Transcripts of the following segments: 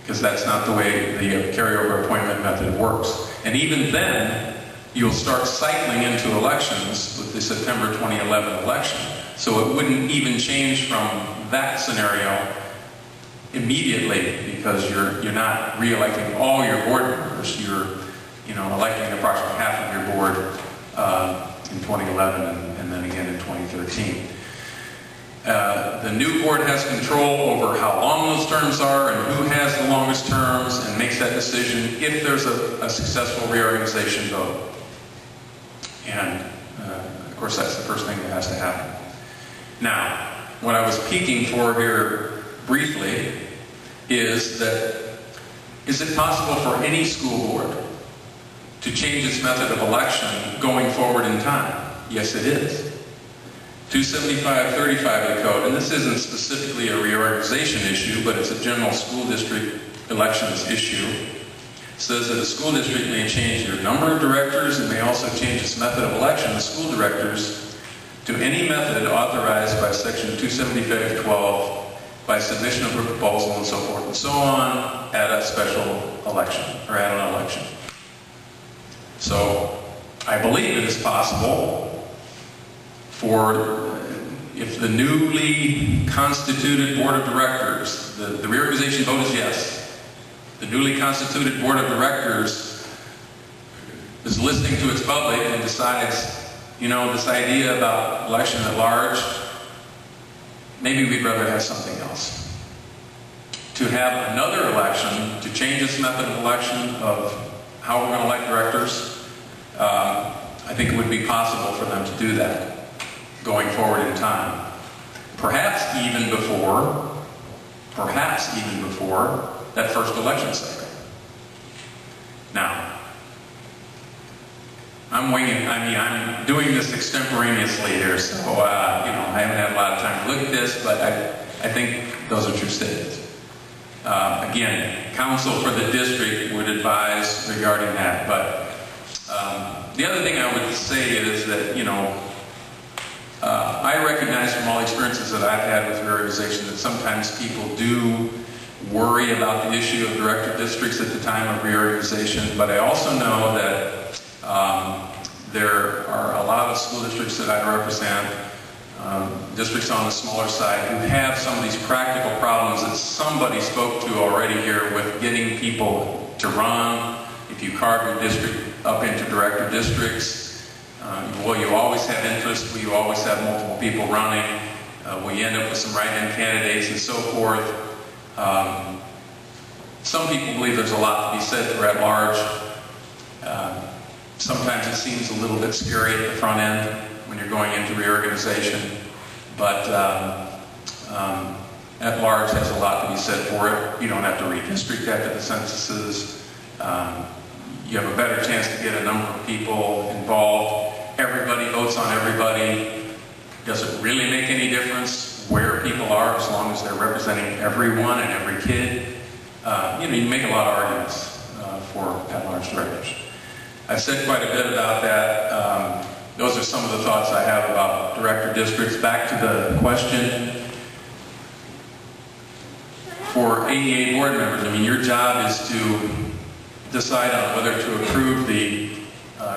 because that's not the way the carryover appointment method works. And even then, you'll start cycling into elections with the September 2011 election. So it wouldn't even change from that scenario immediately, because you're not re-electing all your board members. You're electing approximately half of your board in 2011 and then again in 2013. The new board has control over how long those terms are and who has the longest terms, and makes that decision if there's a successful reorganization vote. And of course, that's the first thing that has to happen. Now, what I was peeking for here briefly is it possible for any school board to change its method of election going forward in time? Yes, it is. 275-35 of the code, and this isn't specifically a reorganization issue, but it's a general school district elections issue, says that a school district may change their number of directors and may also change its method of election of school directors to any method authorized by section 275-12 by submission of a proposal and so forth and so on at a special election or at an election. So I believe it is possible for, if the newly constituted board of directors, the reorganization vote is yes, the newly constituted board of directors is listening to its public and decides, this idea about election at large, maybe we'd rather have something else. To have another election, to change its method of election of how we're going to elect directors, I think it would be possible for them to do that going forward in time. Perhaps even before that first election cycle. Now, I'm doing this extemporaneously here, so I haven't had a lot of time to look at this, but I think those are true statements. Again, counsel for the district would advise regarding that, but the other thing I would say is that, I recognize from all the experiences that I've had with reorganization that sometimes people do worry about the issue of director districts at the time of reorganization, but I also know that there are a lot of school districts that I represent, districts on the smaller side, who have some of these practical problems that somebody spoke to already here with getting people to run. If you carve your district up into director districts, will you always have interest? Will you always have multiple people running? Will you end up with some write-in candidates and so forth? Some people believe there's a lot to be said for at large. Sometimes it seems a little bit scary at the front end when you're going into reorganization, but at large has a lot to be said for it. You don't have to redistrict after the censuses. You have a better chance to get a number of people involved. Everybody votes on everybody. Does it really make any difference where people are as long as they're representing everyone and every kid? You make a lot of arguments for at-large directors. I've said quite a bit about that. Those are some of the thoughts I have about director districts. Back to the question. For AEA board members, your job is to decide on whether to approve the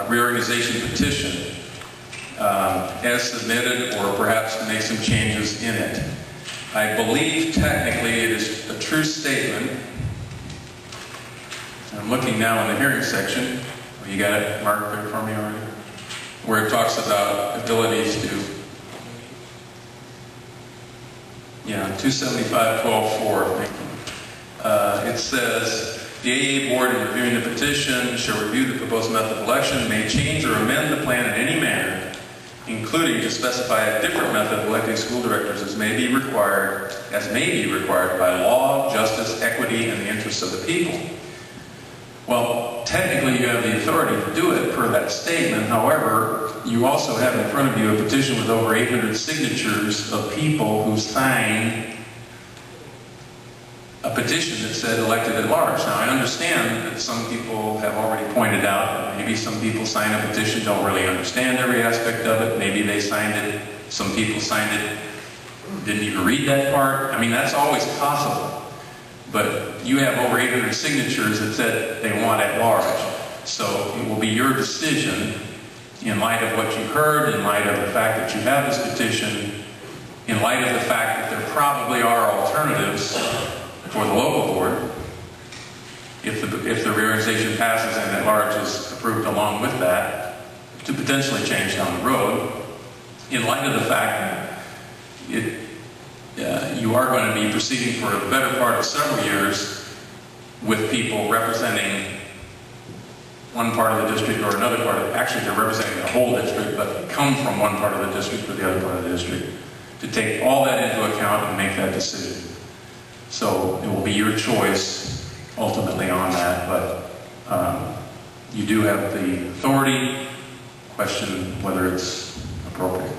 reorganization petition as submitted, or perhaps to make some changes in it. I believe technically it is a true statement. I'm looking now in the hearing section. You got it marked there for me already? Where it talks about abilities to, 275-12-4, thank you. It says, the AEA board in reviewing the petition shall review the proposed method of election, may change or amend the plan in any manner, including to specify a different method of electing school directors as may be required by law, justice, equity, and the interests of the people. Well, technically you have the authority to do it per that statement. However, you also have in front of you a petition with over 800 signatures of people who signed a petition that said elected at large. Now, I understand that some people have already pointed out that maybe some people sign a petition, don't really understand every aspect of it. Maybe they signed it, some people signed it, didn't even read that part. That's always possible. But you have over 800 signatures that said they want at large. So it will be your decision, in light of what you heard, in light of the fact that you have this petition, in light of the fact that there probably are alternatives for the local board, if the reorganization passes and at large is approved along with that, to potentially change down the road, in light of the fact that you are going to be proceeding for the better part of several years with people representing one part of the district or another part of, actually they're representing the whole district, but come from one part of the district or the other part of the district, to take all that into account and make that decision. So it will be your choice ultimately on that, but you do have the authority. Question whether it's appropriate.